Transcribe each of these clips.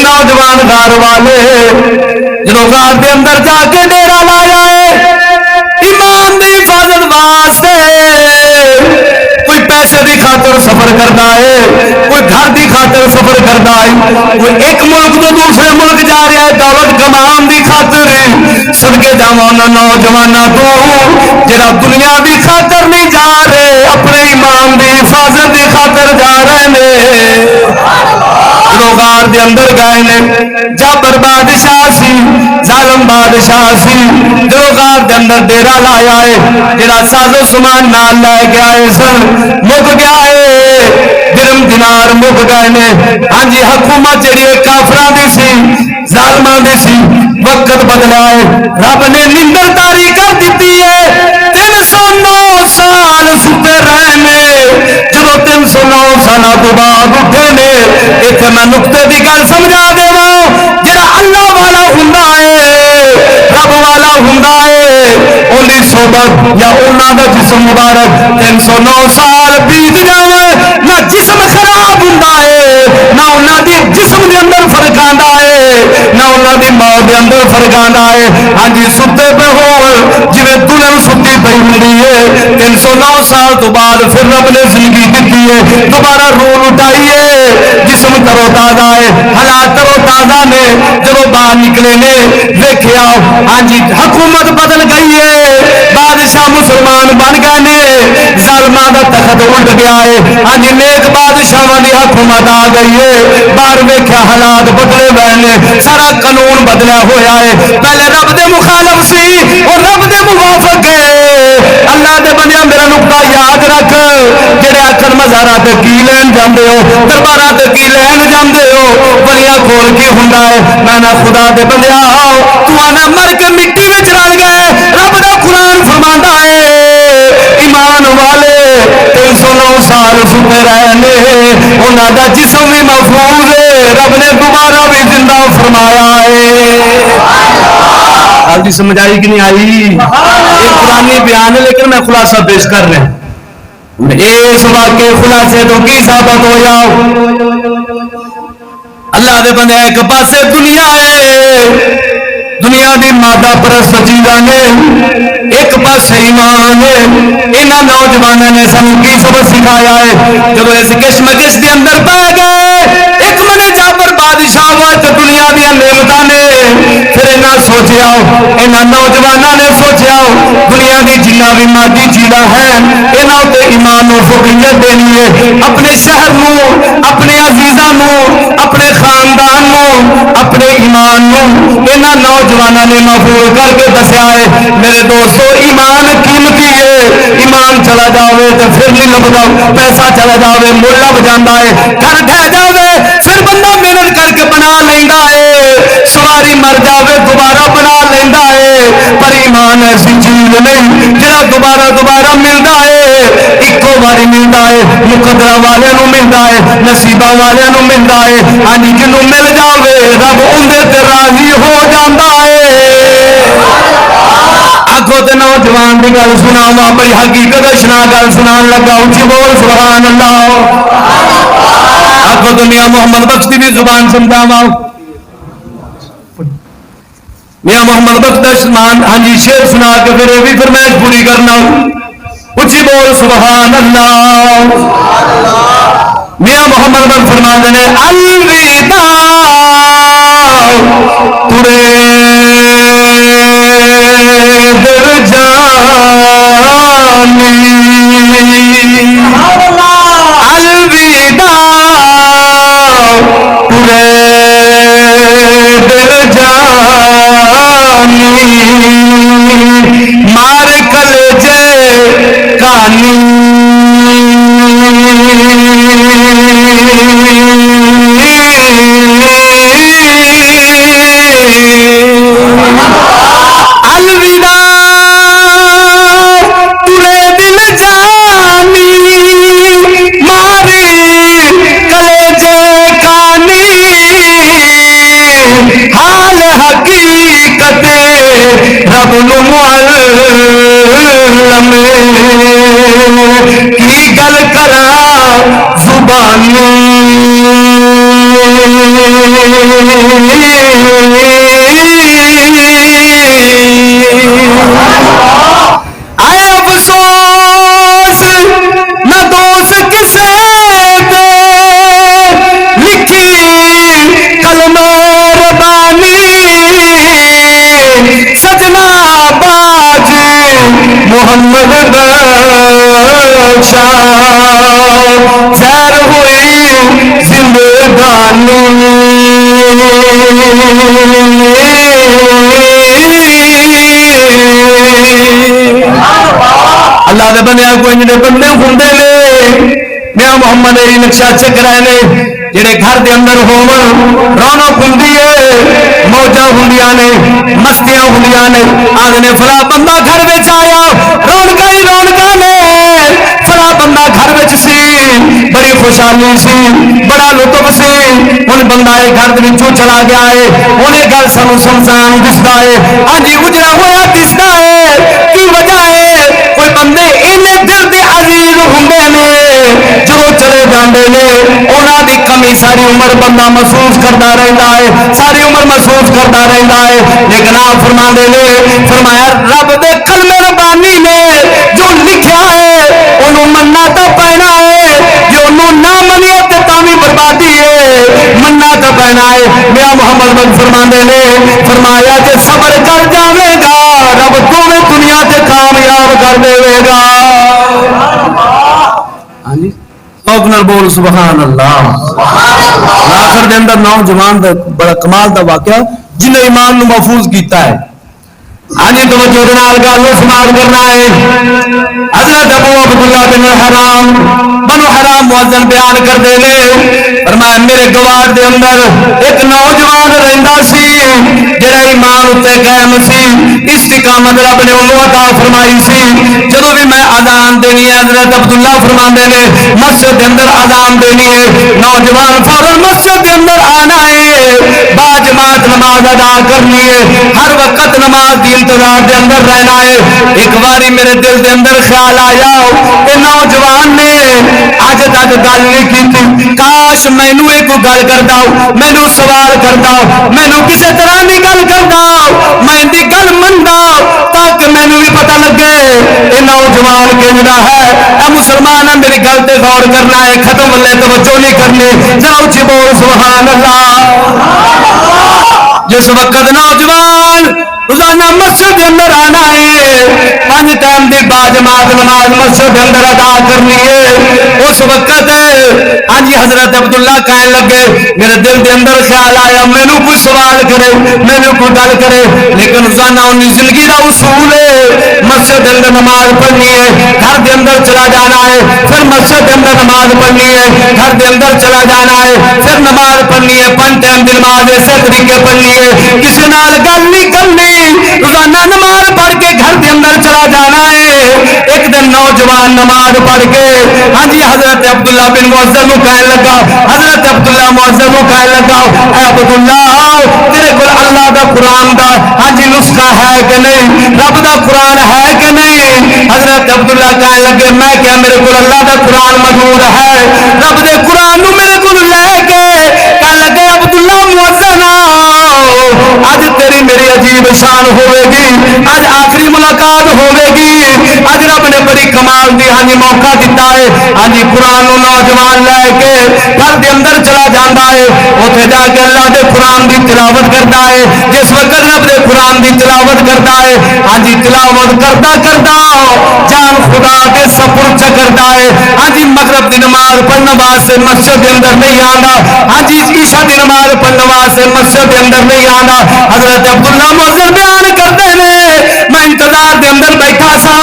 نوجوان گھر والے جدو گھر کے اندر جا کے ڈیرا لایا ہے ایمان کی حفاظت واسطے کوئی پیسے کی خاطر سفر کرتا ہے کوئی گھر کی خاطر سفر کرتا ہے کوئی ایک ملک تو دوسرے ملک جا رہا ہے دولت کمان کی خاطر صدقے جاواں نوجوانوں تو جڑا دنیا کی خاطر نہیں جا رہے اپنے ایمان کی حفاظت کی خاطر جا رہے ہیں غار دے اندر گئے نے جابر بادشاہ سی ظالم بادشاہ سی جو غار دے اندر ڈیرا لایا ہے جڑا ساز و سامان نال لے کے آئے سن مک گیا ہے درم دینار مک گئے نے ہاں جی حکومت جڑی کافراں دی سی ظالماں دی سی وقت بدلا ہے رب نے نیندر تاری کر دیتی ہے 309 سال ستے رہنے جب 309 سال تو بعد اٹھے نے ایک میں نقطے کی گل سمجھا دے جڑا اللہ والا ہوندا ہے رب والا ہوندا ہے انہی صحبت یا انہاں دا جسم مبارک 309 سال بیت جاوے نہ جسم خراب ہوندا ہے نہ انہاں دی جسم دے اندر فرق آندا ہے نہ انہاں دی موت دے اندر فرق آندا ہے ہاں جی ستے پہ ہو جویں دلہن ستی پئی ہوندی ہے 309 سال تو بعد پھر رب نے زندگی دیتی ہے دوبارہ روح اٹھائی ہے جسم ترو تازہ ہے حالات ترو تازہ نے جب باہر نکلے نے دیکھیا ہاں جی حکومت بدل گئی ہے بادشاہ مسلمان بن گئے نے ظالماں دا تخت الٹ گیا ہے ہاں جی نیک بادشاہاں دی حکومت آ گئی ہے باہر ویکھیا حالات بدلے ہوئے نے سارا قانون بدلا ہویا ہے پہلے رب دے مخالف سی اور رب دے موافق ہے اللہ دے بندیا میرا نقطہ یاد رکھ جڑے آخر مزارات کی لین جاندے ہو دربارات کی لین جاندے ہو بڑیاں کھول کے ہوندا ہے میں نہ خدا دے بندیا تو آنا مر کے مٹی وچ رل گئے رب دا قرآن فرماندا ہے ایمان والے 309 سال ستے رہنے انہاں دا جسم بھی محفوظ ہے رب نے دوبارہ بھی زندہ فرمایا ہے آپ کی سمجھ آئی کہ نہیں آئی یہ قرآنی بیان ہے لیکن میں خلاصہ پیش کر رہا ہوں اس واقعے خلاصے تو کی ثابت ہو جاؤ اللہ دے بندے ایک پاسے دنیا ہے دنیا دی مادہ پرست چیزاں نے ایک پاسے ایمان ہے انہاں نوجوانوں نے سانوں کی سبق سکھایا ہے جب اس کشمکش دے اندر پہ گئے ایک منے جابر بادشاہ وقت دنیا دی نعمتاں نے پھر انہاں سوچیا انہاں نوجوانوں نے سوچیا دنیا دی جنہ بھی مادی چیزاں ہیں انہاں تے ایمان و فضیلت دینی ہے اپنے شہر نو اپنے عزیزاں نو اپنے خاندان نو اپنے ایمان نو انہاں نوجوانوں نے محفوظ کر کے دسیا ہے میرے دوستو ایمان قیمتی ہے ایمان چلا جاوے تو پھر نہیں لبدا پیسہ چلا جاوے مول لب جاندا ہے گھر ڈہ جاوے پھر بندہ محنت کر کے بنا لیندا ہے سواری مر جاوے دوبارہ بنا لیندا ہے پر ایمان ایسی چیز نہیں جڑا دوبارہ ملدا ہے ایکو باری ملدا ہے مقدرہ والے نو ملدا ہے نصیبہ والے نو ملدا ہے ہاں جنوں مل جاوے رب اندے تے راضی ہو جاندا ہے آگو تے نوجوان دی گل سناواں بڑی حقیقت اشنا گل سنان لگا اونچی بول سبحان اللہ آگو تے میاں محمد بخش دی زبان سمجھاواں میاں محمد بخش دا ہاں جی شعر سنا کے پھر یہ بھی فرمائش پوری کرنا اونچی بول سبحان اللہ میاں محمد بخش فرماتے ہیں الوداع ترے در جانی الوداع ترے در جانی مار کلجے کانی کی گل کرا زبانی آئے افسوس نہ دوست کسے دے لکھی کلمہ ربانی سجنا باج محمد بخشا زہر ہوئی زندگانی اللہ دے بندے کوئی جڑے بندے ہوندے نے میاں محمد علی نقشہ چک رہے نے جڑے گھر دے اندر ہون رونق ہوندی ہے موجاں ہوندیاں نے مستیاں ہوندیاں نے آدھے فلاں بندہ گھر وچ آیا رونقاں ہی رونقاں نے فلاں بندہ گھر وچ سی بڑی خوشحالی سی بڑا لطف سی ہن بندہ اے گھر دے وچوں چلا گیا ہے ہن اے گل سانوں سمسان دسدا ہے ہاں جی اجڑا ہویا دسدا ہے کی وجہ ہے کوئی بندے اینے دل دے عزیز ہوندے نے جو چلے جاندے نے انہاں دی کمی ساری عمر بندہ محسوس کرتا رہتا ہے ساری عمر محسوس کرتا رہتا ہے لیکن آپ فرماندے نے فرمایا رب دے کلمے ربانی نے جو لکھیا ہے انہوں مننا تو پینا ہے جو انہوں نہ منیا تے تاوی بربادی ہے مننا تو پینا ہے میاں محمد بن فرماندے نے فرمایا کہ صبر کر جاوے گا رب تمہیں دنیا تے کامیاب کر دے گا بول سبحان اللہ آخر دے اندر نوجوان دا بڑا کمال دا واقعہ جن ایمان نو محفوظ کیتا ہے ہاں جی توجہ نال گل سماعت کرنا ہے حضرت ابو عبداللہ بن حرام بنو حرام مؤذن بیان کرتے ہیں فرمایا میرے گوار دے اندر ایک نوجوان رہندا سی جڑا ایمان اتے قائم سی استقامت رب نے انہوں عطا فرمائی سی جدو بھی میں اذان دینی ہے حضرت عبداللہ فرماندے نے مسجد دے اندر اذان دینی ہے نوجوان فوراً مسجد دے اندر آنا ہے با جماعت نماز ادا کرنی ہے ہر وقت نماز دی انتظار دے اندر رہنا ہے ایک باری میرے دل دے اندر خیال آیا کہ نوجوان نے اج تک گل نہیں کی کاش مینوں ایک گل کردا مینوں سوال کردا مینوں کسی طرح دی گل کردا میں دی گل مندا تاکہ مینوں بھی پتہ لگے اے نوجوان کہندا ہے اے مسلمان میری گل تے غور کرنا ہے ختم لے توجہ نہیں کرنی ذرا اونچی بول سبحان اللہ جس وقت نوجوان روزانہ مسجد کے اندر آنا ہے 5 ٹائم دی با جماعت نماز مسجد کے اندر ادا کرنی ہے اس وقت ہاں جی حضرت عبداللہ کہنے لگے میرے دل کے اندر خیال آیا مینوں کوئی سوال کرے مینوں کوئی گل کرے لیکن روزانہ انہی زندگی کا اصول ہے مسجد کے اندر نماز پڑھنی ہے گھر کے اندر چلا جانا ہے پھر مسجد کے اندر نماز پڑھنی ہے گھر کے اندر چلا جانا ہے پھر نماز پڑھنی ہے 5 ٹائم دی نماز ایسے طریقے پڑھنی ہے کسی نال گل نہیں کرنی روزانہ نماز پڑھ کے گھر کے اندر چلا جانا ہے ایک دن نوجوان نماز پڑھ کے ہاں جی حضرت عبداللہ بن مؤذن کو کہنے لگا حضرت عبداللہ مؤذن کو کہنے لگا اے عبداللہ تیرے کو اللہ دا قرآن دا ہاں جی نسخہ ہے کہ نہیں رب دا قرآن ہے کہ نہیں حضرت عبداللہ کہنے لگے میں کیا میرے کو اللہ دا قرآن موجود ہے رب دے قرآن نو میرے کو لے کے کہنے لگے عبداللہ مؤذن آج تیری میری عجیب شان ہوئے گی آج آخری ملاقات ہوئے گی آج رب نے بڑی کمال دی ہاں جی موقع دیتا ہے ہاں جی قرآن نو نوجوان لے کے گھر دے اندر چلا جاتا ہے اوتھے جا کے اللہ دے قرآن دی تلاوت کرتا ہے جس وقت رب دے قرآن دی تلاوت کرتا ہے ہاں جی تلاوت کرتا جان خدا دے سپرد کرتا ہے ہاں جی مغرب دی نماز پڑھنے واسطے مسجد دے اندر نہیں آندا ہاں جی عشاء دی نماز پڑھنے واسطے مسجد دے اندر نہیں آندا حضرت عبداللہ مؤذن بیان کرتے ہیں میں انتظار دے اندر بیٹھا سا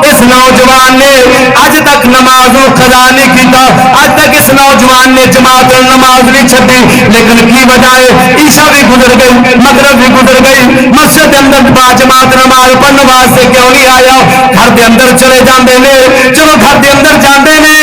اس نوجوان نے اج تک نماز قضا نہیں کیتا اج تک اس نوجوان نے جماعت نماز نہیں چھڈی لیکن کی وجہ ہے عشاء بھی گزر گئی مغرب بھی گزر گئی مسجد دے اندر با جماعت نماز پڑھنے واسطے کیوں نہیں آیا گھر دے اندر چلے جاندے نے چلو گھر دے اندر جاندے نے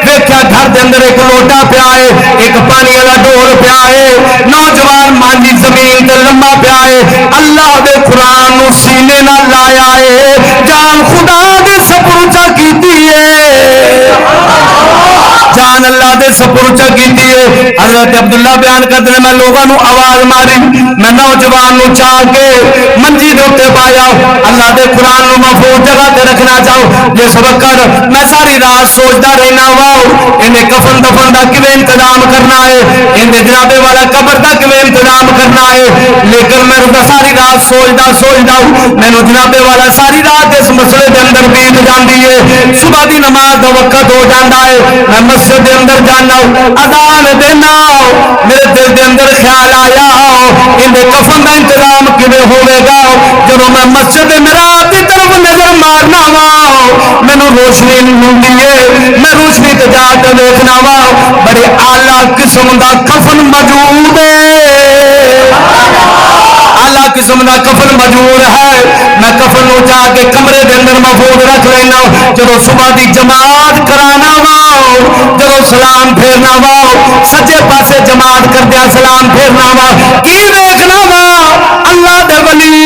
ویکھیا گھر دے اندر ایک لوٹا پیا ہے ایک پانی والا ڈول پیا ہے نوجوان مانجی زمین تے لمبا پیا ہے اللہ دے قرآن نو سینے نال لایا ہے جان خدا دے سپرد کیتی ہے جان اللہ اللہ دے سپرد کیتی ہے. حضرت عبداللہ بیان کرتے ہیں میں لوگوں نو آواز ماری, میں نوجوان نو چاہ کے منجی دے اوتے پایا, اللہ دے قرآن نو محفوظ جگہ تے رکھنا چاہو. جس وقت میں ساری رات سوچتا رہنا واؤ انہیں کفن دفن دا کیویں انتظام کرنا ہے, انہیں جناب والا قبر دا کیویں انتظام کرنا ہے. لیکن میں ساری رات سوچتا میں جناب والا ساری رات اس مسئلے دے اندر بیت جاندی ہے. صبح دی نماز دا وقت ہو جاتا ہے, میں مسجد دے اندر جانا اذان دینا, میرے دل دے اندر خیال آیا انہیں کفن دا انتظام کیویں ہوے گا. جب میں مسجد محراب دی طرف نظر مارنا وا مینوں روشنی ملتی ہے, میں روشنی تے جا کے دیکھنا وا بڑے اعلیٰ قسم دا کفن موجود ہے, اعلیٰ قسم دا کفن موجود ہے. میں کفن نو جا کے کمرے دے اندر محفوظ رکھ لینا. جب صبح دی جماعت کرانا وا جب سلام پھیرنا وا سجے پاسے جماعت کردیا سلام پھیرنا وا کی دیکھنا وا اللہ دے ولی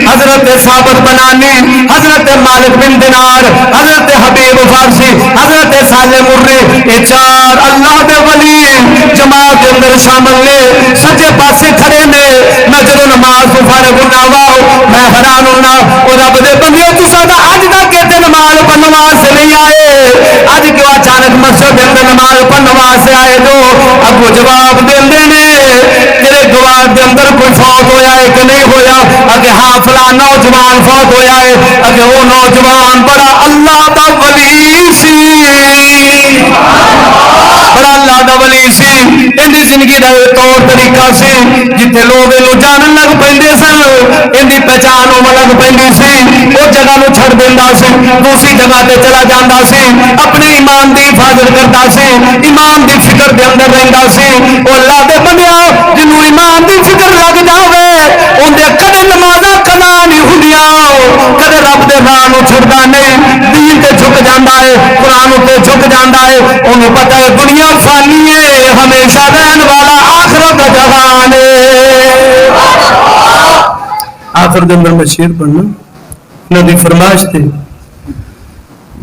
حضرت ثابت بنانی, حضرت مالک بن دینار, حضرت حبیب فارسی, حضرت صالح مرری, یہ چار اللہ دے ولی جماعت کے اندر شامل نے سجے پاسے کھڑے نے. میں جب نماز کو فارغ ہونا وا میں حیران ہونا اور رب دے بندے تساں دا اج تک کہتے نماز پڑھن واسطے نہیں آئے, اج کیوں اچانک مسجد کے اندر نماز پڑھن واسطے آئے جو اگو جواب دیندے نے تیرے گواہ دے اندر کوئی فوت ہویا ہے کہ نہیں ہویا, اگے ہاں فلاں نوجوان فوت ہویا ہے, اگے وہ نوجوان بڑا اللہ دا ولی سی, بڑا اللہ دا ولی سی. ان دی زندگی دا طور طریقہ سی جتنے لوگ انہوں جانن لگ پیندے سن ان دی پہچان ہون لگ پیندی سی, وہ جگہ نو چھڑ دیندا سی دوسری جگہ تے چلا جاندا سی, اپنے ایمان دی حفاظت کرتا سی, ایمان دی فکر دے اندر رہندا سی. او اللہ دے بندیا جنوں ایمان دی فکر لگ جاوے اندے کدے نمازاں قضا نہیں ہوندیاں, کدے رب دے راہ نو چھڑدا نہیں, دین تے جھک جاندا ہے, قرآن تے جھک جاندا ہے. انہوں پتہ ہے دنیا فانی ہے ہمیشہ رہن والا آخرت کا جہان ہے. آخر دے اندر میں شعر پڑھنا ندی فرمائش تھی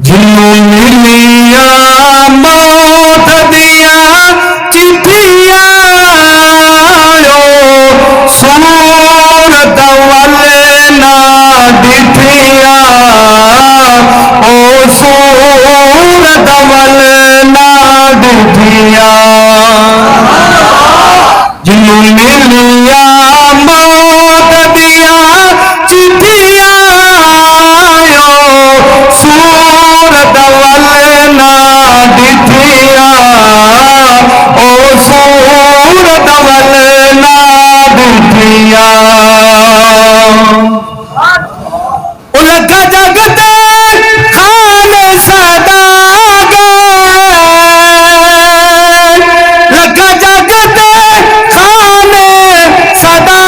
جنوں ملیاں موت دیاں چٹھیاں صورت والے نہ ڈٹھیاں او صورت والے نہ ڈٹھیاں جنوں ملیاں موت دیاں چٹھیاں صورت والے نہ ڈٹھیاں او صورت والے نہ ڈٹھیاں لگا جگتے خان سدا گئے, لگا جگتے خان سدا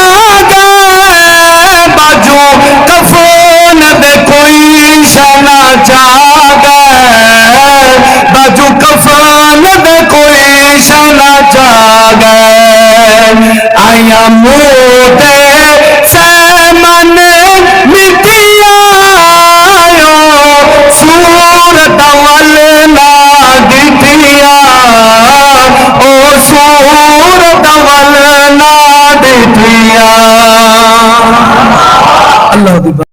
گئے, باجو کفن دے کوئی شنا چا گئے, باجو کفن دے کوئی شنا چا گئے. آیا موتے سے من مٹیا صورت والے نہ ڈٹھیا او صورت والے نہ ڈٹھیا. اللہ